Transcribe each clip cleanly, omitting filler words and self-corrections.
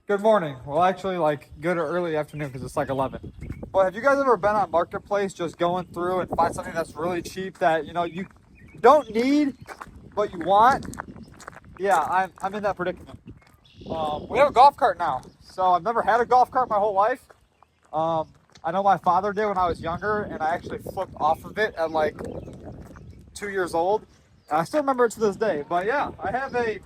Good morning. Well, actually, like good or early afternoon because it's like 11. Well, have you guys ever been on Marketplace just going through and find something that's really cheap that you don't need but you want? Yeah, I'm in that predicament. We have a golf cart now, so I've never had a golf cart my whole life. I know my father did when I was younger, and I actually flipped off of it at like 2 years old. And I still remember it to this day. But yeah, I have a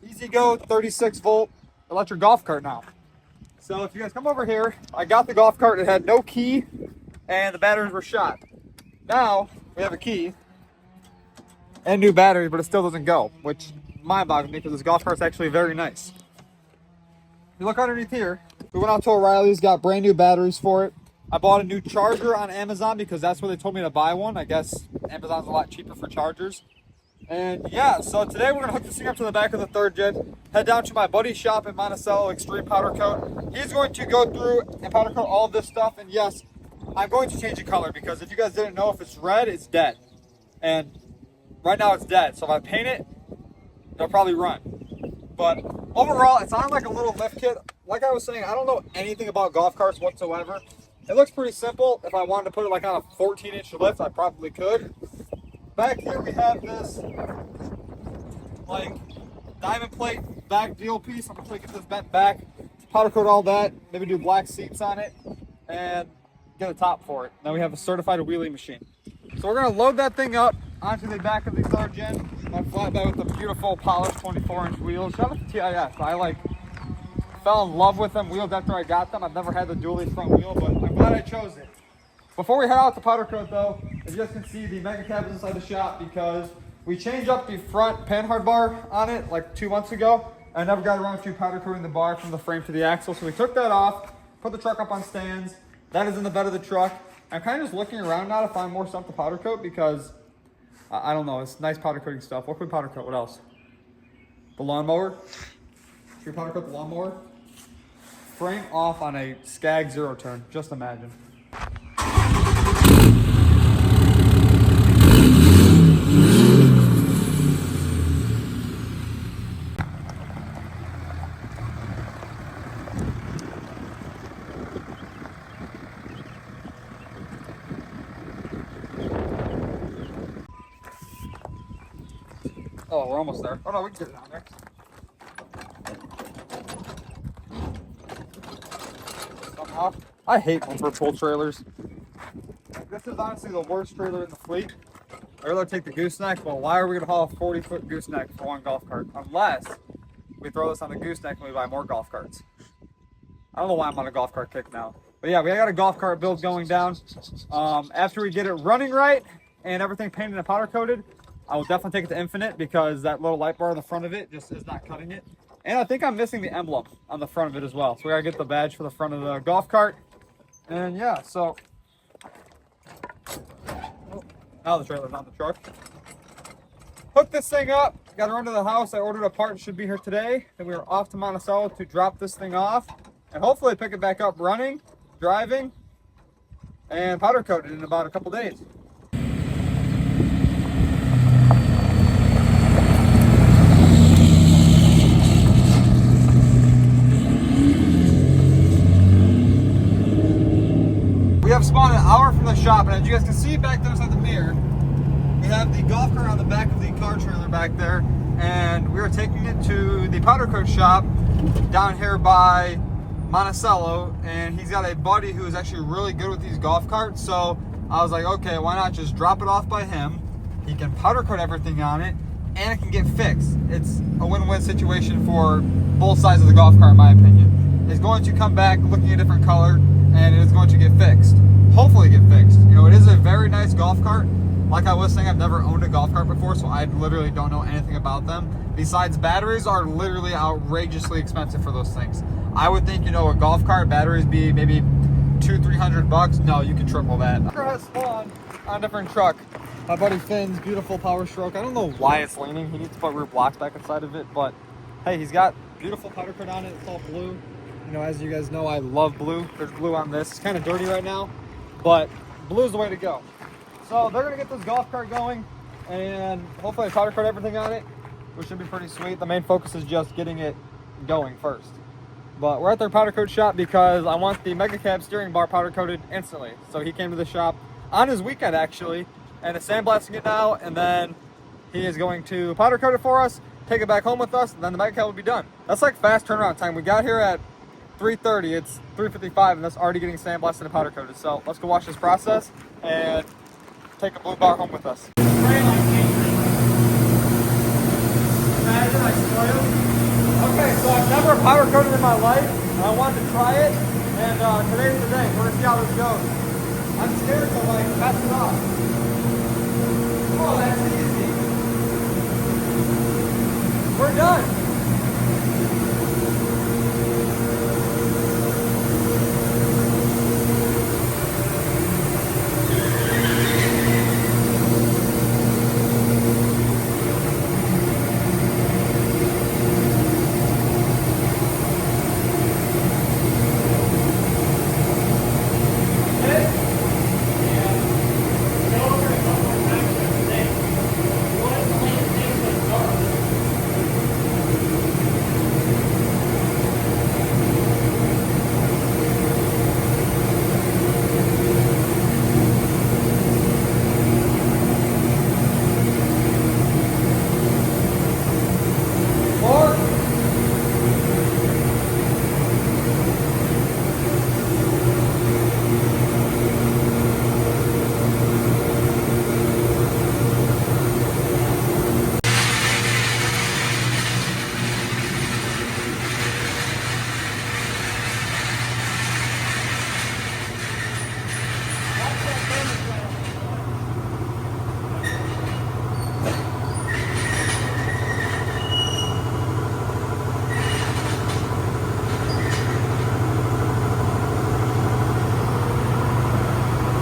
Easy Go 36 volt electric golf cart now. So if you guys come over here, I got the golf cart. It had no key and the batteries were shot. Now we have a key and new batteries, but it still doesn't go, which mind boggles me because this golf cart's actually very nice. If you look underneath here, we went out to O'Reilly's, got brand new batteries for it. I bought a new charger on Amazon because that's where they told me to buy one. I guess Amazon's a lot cheaper for chargers. And yeah, so today we're gonna hook this thing up to the back of the third gen, head down to my buddy's shop in Monticello, Extreme Powder Coat. He's going to go through and powder coat all of this stuff. And yes, I'm going to change the color because if you guys didn't know, if it's red, it's dead. And right now it's dead. So if I paint it, it'll probably run. But overall, it's on like a little lift kit. Like I was saying, I don't know anything about golf carts whatsoever. It looks pretty simple. If I wanted to put it like on a 14-inch lift, I probably could. Back here we have this like diamond plate back deal piece. I'm gonna get this bent back, powder coat all that, maybe do black seats on it, and get a top for it. Now we have a certified wheelie machine. So we're gonna load that thing up onto the back of the third gen. My flatbed with the beautiful polished 24-inch wheels. Shout out to TIS. I fell in love with them wheels after I got them. I've never had the dually front wheel, but I'm glad I chose it. Before we head out to powder coat though, as you guys can see, the mega cab is inside the shop because we changed up the front panhard bar on it like 2 months ago. I never got around to powder coating the bar from the frame to the axle, so we took that off, put the truck up on stands. That is in the bed of the truck. I'm kind of just looking around now to find more stuff to powder coat because I don't know, it's nice powder coating stuff. What can we powder coat? What else? The lawnmower. Should we powder coat the lawnmower? Frame off on a Skag zero turn. Just imagine. Oh, we're almost there. Oh no, we can get it down there. Somehow. I hate one for pull trailers. This is honestly the worst trailer in the fleet. I'd rather take the gooseneck, but why are we gonna haul a 40-foot gooseneck for one golf cart? Unless we throw this on the gooseneck and we buy more golf carts. I don't know why I'm on a golf cart kick now. But yeah, we got a golf cart build going down. After we get it running right and everything painted and powder coated, I will definitely take it to Infinite because that little light bar on the front of it just is not cutting it. And I think I'm missing the emblem on the front of it as well. So we gotta get the badge for the front of the golf cart. And yeah, so now the trailer's on the truck. Hook this thing up, gotta run to the house. I ordered a part, should be here today. And we are off to Monticello to drop this thing off and hopefully pick it back up running, driving, and powder coated in about a couple days. We have spawned an hour from the shop, and as you guys can see back there inside the mirror, we have the golf cart on the back of the car trailer back there, and we are taking it to the powder coat shop down here by Monticello, and he's got a buddy who is actually really good with these golf carts, so I was like, okay, why not just drop it off by him? He can powder coat everything on it, and it can get fixed. It's a win-win situation for both sides of the golf cart, in my opinion. It's going to come back looking a different color, and it is going to get fixed. Hopefully get fixed. You know, it is a very nice golf cart. Like I was saying, I've never owned a golf cart before, so I literally don't know anything about them. Besides, batteries are literally outrageously expensive for those things. I would think, you know, a golf cart batteries be maybe $200-300. No, you can triple that. Trucker has spawned on a different truck. My buddy Finn's beautiful Power Stroke. I don't know why it's leaning. He needs to put rear blocks back inside of it, but hey, he's got beautiful powder coat on it. It's all blue. You know, as you guys know, I love blue. There's blue on this. It's kind of dirty right now, but blue is the way to go. So they're gonna get this golf cart going, and hopefully I powder coat everything on it, which should be pretty sweet. The main focus is just getting it going first. But we're at their powder coat shop because I want the Mega Cab steering bar powder coated instantly. So he came to the shop on his weekend actually, and is sandblasting it now, and then he is going to powder coat it for us, take it back home with us, and then the Mega Cab will be done. That's like fast turnaround time. We got here at 3:30, it's 3:55, and that's already getting sandblasted and powder coated. So let's go watch this process and take a blue bar home with us. Okay, so I've never powder coated in my life, and I wanted to try it, and today's the day. We're gonna see how this goes. I'm scared to like mess it up. Oh, that's easy. We're done.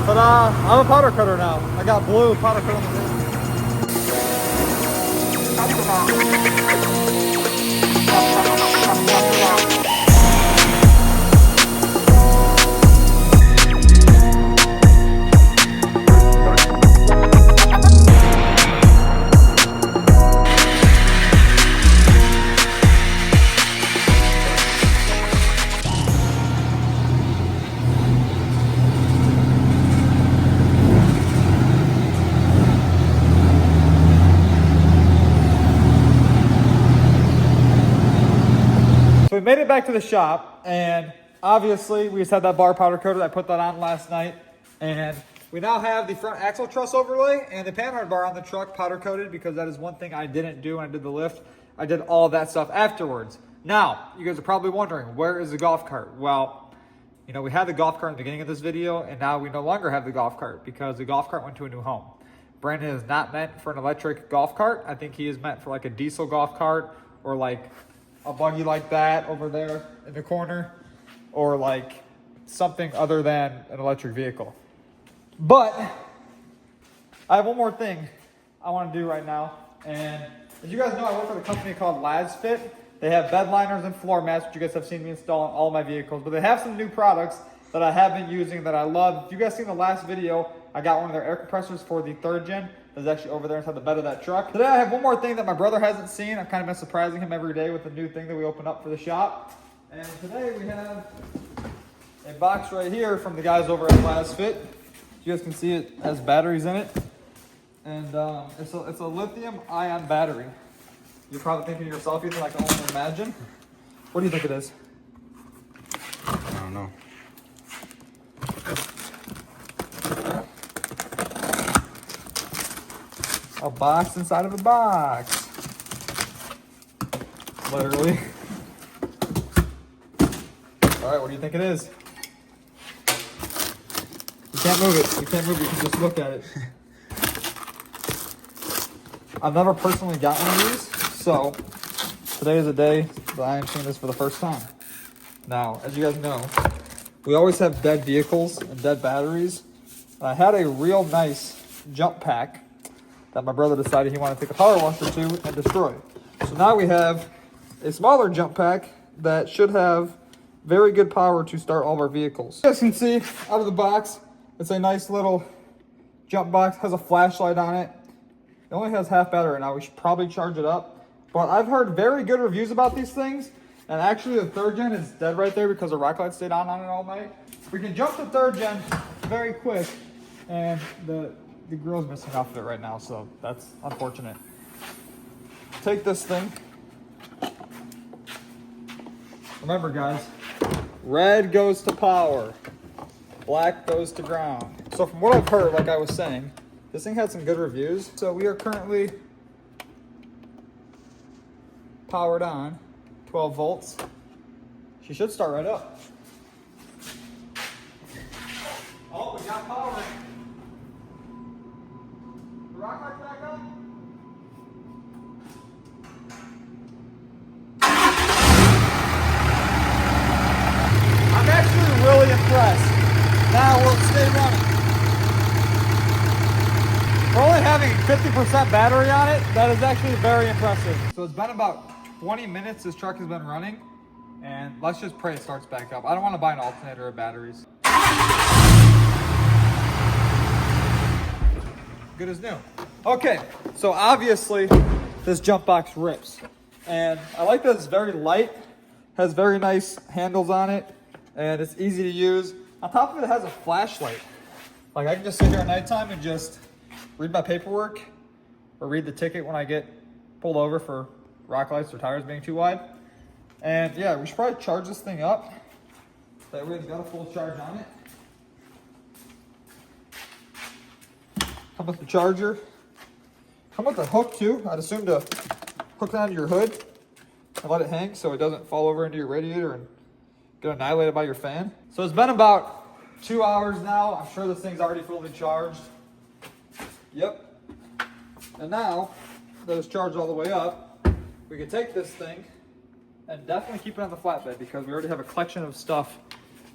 But I'm a powder coater now. I got blue powder coat on the wrist. So we made it back to the shop, and obviously we just had that bar powder coated. I put that on last night, and we now have the front axle truss overlay and the panhard bar on the truck powder coated, because that is one thing I didn't do when I did the lift. I did all of that stuff afterwards. Now, you guys are probably wondering, where is the golf cart? Well, you know, we had the golf cart in the beginning of this video, and now we no longer have the golf cart because the golf cart went to a new home. Brandon is not meant for an electric golf cart. I think he is meant for like a diesel golf cart, or like a buggy like that over there in the corner, or like something other than an electric vehicle. But I have one more thing I want to do right now, and as you guys know, I work for a company called Lasfit. They have bed liners and floor mats, which you guys have seen me install on all my vehicles, but they have some new products that I have been using that I love. If you guys seen the last video, I got one of their air compressors for the 3rd gen. That's actually over there inside the bed of that truck. Today I have one more thing that my brother hasn't seen. I've kind of been surprising him every day with a new thing that we open up for the shop. And today we have a box right here from the guys over at Lasfit. You guys can see it has batteries in it. And it's a lithium-ion battery. You're probably thinking to yourself, Ethan, I can only imagine. What do you think it is? I don't know. A box inside of a box. Literally. All right, what do you think it is? You can't move it. You can't move it. You can just look at it. I've never personally gotten one of these, so today is a day that I am seeing this for the first time. Now, as you guys know, we always have dead vehicles and dead batteries. And I had a real nice jump pack that my brother decided he wanted to take a power washer to and destroy. So now we have a smaller jump pack that should have very good power to start all of our vehicles. You guys can see out of the box, it's a nice little jump box, has a flashlight on it. It only has half battery now. We should probably charge it up. But I've heard very good reviews about these things, And actually the 3rd gen is dead right there because the rock light stayed on it all night. We can jump to 3rd gen very quick, and the grill's missing off of it right now, so that's unfortunate. Take this thing. Remember guys, red goes to power, black goes to ground. So from what I've heard, like I was saying, this thing had some good reviews. So we are currently powered on, 12 volts. She should start right up. Oh, we got power. The rock light's back up. I'm actually really impressed. Now we'll stay running. For only having 50% battery on it, that is actually very impressive. So it's been about 20 minutes this truck has been running, and let's just pray it starts back up. I don't want to buy an alternator or batteries. Good as new. Okay, so obviously this jump box rips, and I like that it's very light, has very nice handles on it, and it's easy to use. On top of it, it has a flashlight. Like I can just sit here at nighttime and just read my paperwork or read the ticket when I get pulled over for rock lights or tires being too wide. And yeah, we should probably charge this thing up. That way it's got a full charge on it. Come with the charger. Come with the hook too. I'd assume to hook it onto your hood and let it hang so it doesn't fall over into your radiator and get annihilated by your fan. So it's been about 2 hours now. I'm sure this thing's already fully charged. Yep. And now that it's charged all the way up, we can take this thing and definitely keep it on the flatbed because we already have a collection of stuff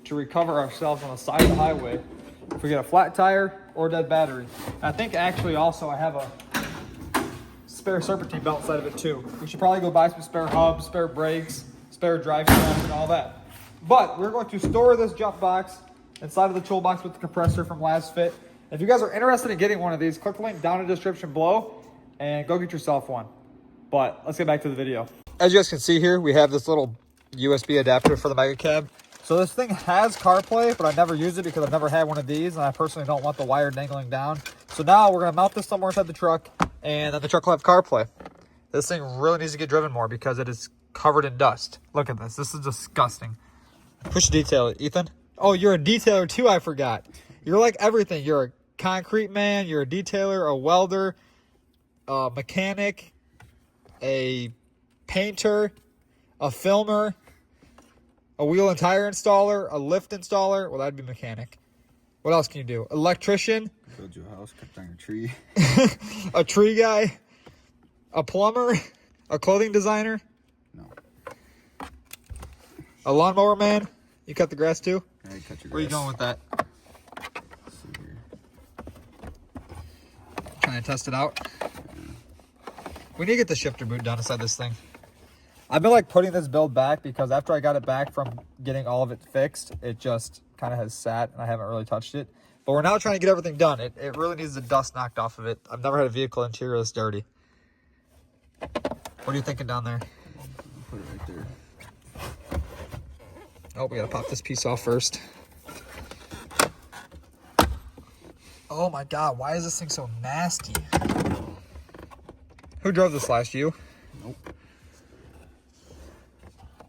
to recover ourselves on the side of the highway if we get a flat tire or a dead battery. And I think actually also I have a spare serpentine belt inside of it too. We should probably go buy some spare hubs, spare brakes, spare drive straps and all that. But we're going to store this jump box inside of the toolbox with the compressor from Lasfit. If you guys are interested in getting one of these, click the link down in the description below and go get yourself one. But let's get back to the video. As you guys can see here, we have this little USB adapter for the Mega Cab. So this thing has CarPlay, but I've never used it because I've never had one of these, and I personally don't want the wire dangling down. So now we're gonna mount this somewhere inside the truck, and then the truck will have CarPlay. This thing really needs to get driven more because it is covered in dust. Look at this. This is disgusting. Push detail, Ethan. Oh, you're a detailer too, I forgot. You're like everything. You're a concrete man, you're a detailer, a welder, a mechanic, a painter, a filmer, a wheel and tire installer, a lift installer. Well, that'd be mechanic. What else can you do? Electrician. Build you a house, cut down your tree. A tree guy. A plumber. A clothing designer. No. A lawnmower man. You cut the grass too? Yeah, you cut your grass. Where are you going with that? Let's see here. Trying to test it out. We need to get the shifter boot done inside this thing. I've been like putting this build back because after I got it back from getting all of it fixed, it just kind of has sat and I haven't really touched it. But we're now trying to get everything done. It really needs the dust knocked off of it. I've never had a vehicle interior this dirty. What are you thinking down there? I'll put it right there. Oh, we gotta pop this piece off first. Oh my God, why is this thing so nasty? Who drove this last? You? Nope.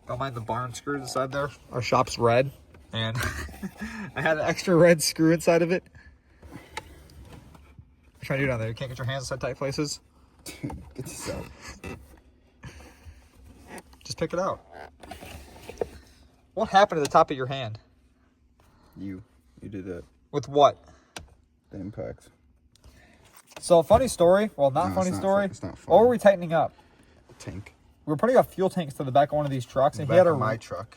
Don't mind the barn screws inside there. Our shop's red, and I had an extra red screw inside of it. What you trying to do down there? You can't get your hands inside tight places? Get this out. Just pick it out. What happened to the top of your hand? You did that. With what? The impacts. So, funny story. Well, not No, funny it's not story. it's not funny. What were we tightening up? Tank. We were putting up fuel tanks to the back of one of these trucks, and The he had back a of my truck.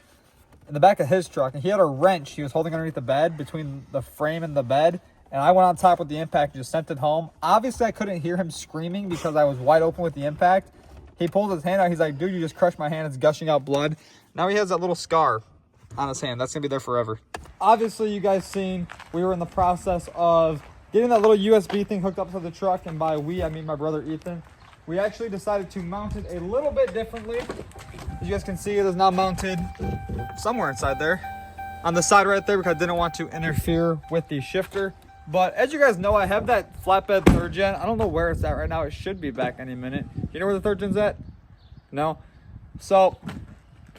in the back of his truck, and he had a wrench he was holding underneath the bed between the frame and the bed, and I went on top with the impact and just sent it home. Obviously, I couldn't hear him screaming because I was wide open with the impact. He pulled his hand out. He's like, dude, you just crushed my hand. It's gushing out blood. Now he has that little scar on his hand. That's going to be there forever. Obviously, you guys seen we were in the process of getting that little USB thing hooked up to the truck, and by we, I mean my brother Ethan. We actually decided to mount it a little bit differently. As you guys can see, it is now mounted somewhere inside there. On the side right there because I didn't want to interfere with the shifter. But as you guys know, I have that flatbed third gen. I don't know where it's at right now. It should be back any minute. You know where the third gen's at? No? So,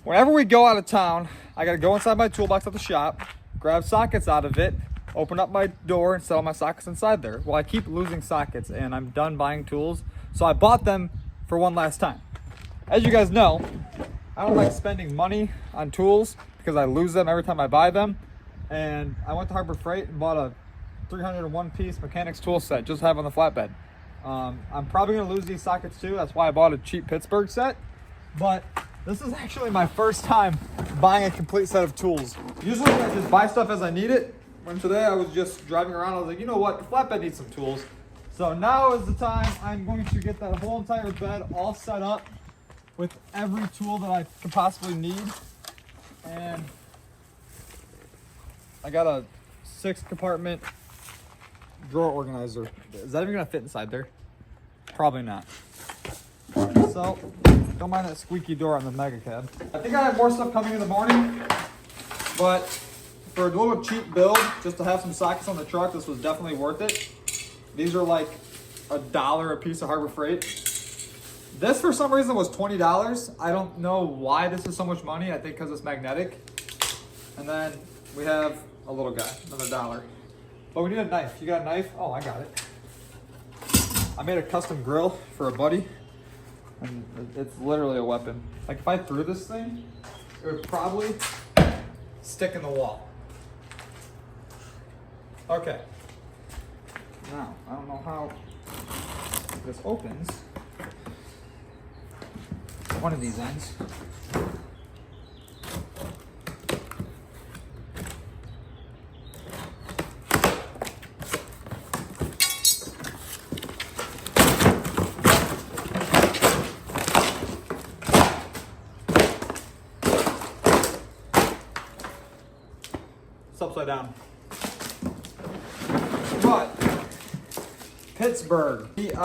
whenever we go out of town, I gotta go inside my toolbox at the shop, grab sockets out of it, open up my door and set all my sockets inside there. Well, I keep losing sockets and I'm done buying tools. So I bought them for one last time. As you guys know, I don't like spending money on tools because I lose them every time I buy them. And I went to Harbor Freight and bought a 301 piece mechanics tool set just to have on the flatbed. I'm probably gonna lose these sockets too. That's why I bought a cheap Pittsburgh set. But this is actually my first time buying a complete set of tools. Usually I just buy stuff as I need it. When today I was just driving around, I was like, you know what, the flatbed needs some tools. So now is the time I'm going to get that whole entire bed all set up with every tool that I could possibly need. And I got a 6-compartment drawer organizer. Is that even gonna fit inside there? Probably not. So, don't mind that squeaky door on the Mega Cab. I think I have more stuff coming in the morning, but for a little cheap build, just to have some sockets on the truck, this was definitely worth it. These are like $1 a piece of Harbor Freight. This, for some reason, was $20. I don't know why this is so much money. I think because it's magnetic. And then we have a little guy, another $1. But we need a knife. You got a knife? Oh, I got it. I made a custom grill for a buddy. And it's literally a weapon. Like if I threw this thing, it would probably stick in the wall. Okay. Now, I don't know how this opens. One of these ends. Upside down. But Pittsburgh, Pittsburgh,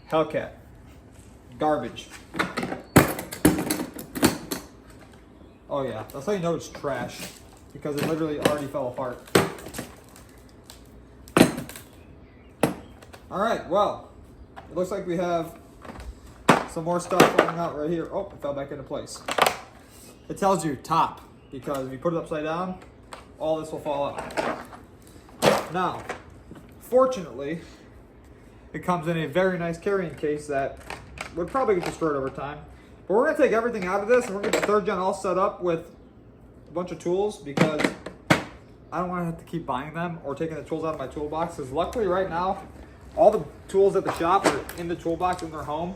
Hellcat, garbage. Oh yeah, that's how you know it's trash because it literally already fell apart. All right, well, it looks like we have some more stuff coming out right here. Oh, it fell back into place. It tells you top, because if you put it upside down, all this will fall out. Now, fortunately, it comes in a very nice carrying case that would probably get destroyed over time. But we're gonna take everything out of this and we're gonna get the third gen all set up with a bunch of tools because I don't wanna have to keep buying them or taking the tools out of my toolbox. Because luckily right now, all the tools at the shop are in the toolbox in their home.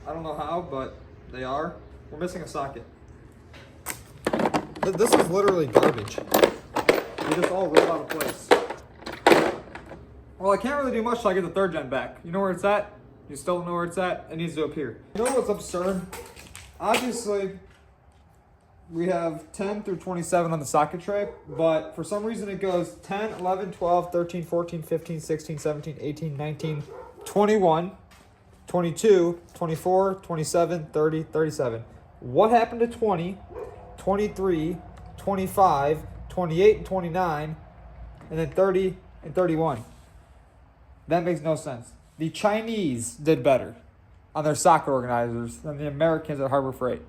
I don't know how, but they are. We're missing a socket. This is literally garbage. They just all rolled out of place. Well, I can't really do much till I get the third gen back. You know where it's at? You still don't know where it's at? It needs to appear. You know what's absurd? Obviously, we have 10 through 27 on the socket tray, but for some reason it goes 10, 11, 12, 13, 14, 15, 16, 17, 18, 19, 21, 22, 24, 27, 30, 37. What happened to 20? 23, 25, 28, and 29, and then 30 and 31. That makes no sense. The Chinese did better on their socket organizers than the Americans at Harbor Freight.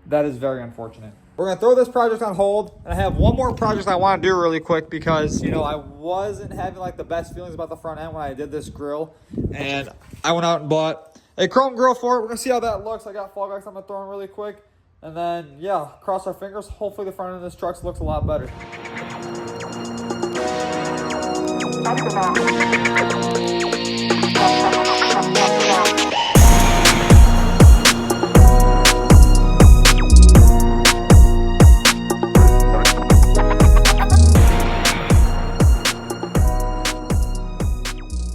That is very unfortunate. We're going to throw this project on hold. And I have one more project I want to do really quick because, you know, I wasn't having like the best feelings about the front end when I did this grill. And I went out and bought a chrome grill for it. We're going to see how that looks. I got fall guys I'm going to throw in really quick. And then, yeah, cross our fingers. Hopefully the front end of this truck looks a lot better.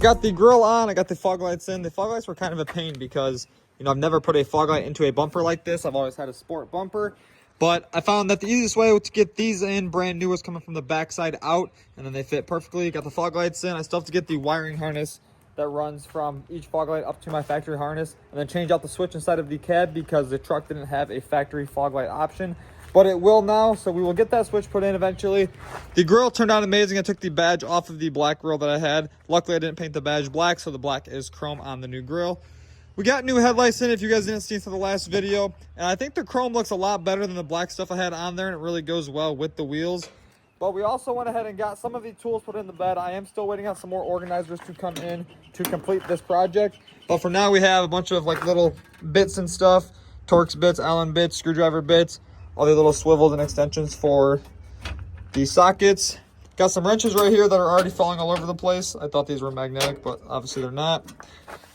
Got the grill on, I got the fog lights in. The fog lights were kind of a pain because, you know, I've never put a fog light into a bumper like this. I've always had a sport bumper. But I found that the easiest way to get these in, brand new, was coming from the backside out. And then they fit perfectly. Got the fog lights in. I still have to get the wiring harness that runs from each fog light up to my factory harness, and then change out the switch inside of the cab because the truck didn't have a factory fog light option, but it will now. So we will get that switch put in eventually. The grill turned out amazing. I took the badge off of the black grill that I had. Luckily I didn't paint the badge black, so the black is chrome on the new grill. We got new headlights in, if you guys didn't see from the last video, and I think the chrome looks a lot better than the black stuff I had on there, and it really goes well with the wheels. But we also went ahead and got some of the tools put in the bed. I am still waiting on some more organizers to come in to complete this project. But for now, we have a bunch of like little bits and stuff. Torx bits, Allen bits, screwdriver bits, all the little swivels and extensions for the sockets. Got some wrenches right here that are already falling all over the place. I thought these were magnetic, but obviously they're not.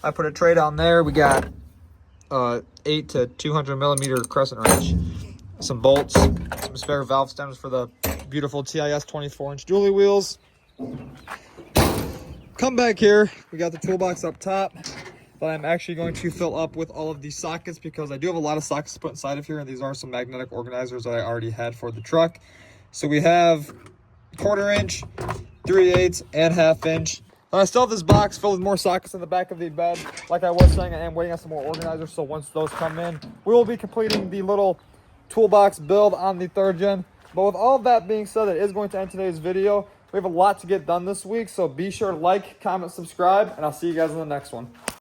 I put a tray down there. We got 8 to 200 millimeter crescent wrench, some bolts, some spare valve stems for the beautiful TIS 24-inch dually wheels. Come back here. We got the toolbox up top that I'm actually going to fill up with all of these sockets because I do have a lot of sockets to put inside of here, and these are some magnetic organizers that I already had for the truck. So we have 1/4 inch, 3/8, and 1/2 inch. And I still have this box filled with more sockets in the back of the bed. Like I was saying, I am waiting on some more organizers, so once those come in, we will be completing the little toolbox build on the 3rd gen. But with all of that being said, it is going to end today's video. We have a lot to get done this week, so be sure to like, comment, subscribe, and I'll see you guys in the next one.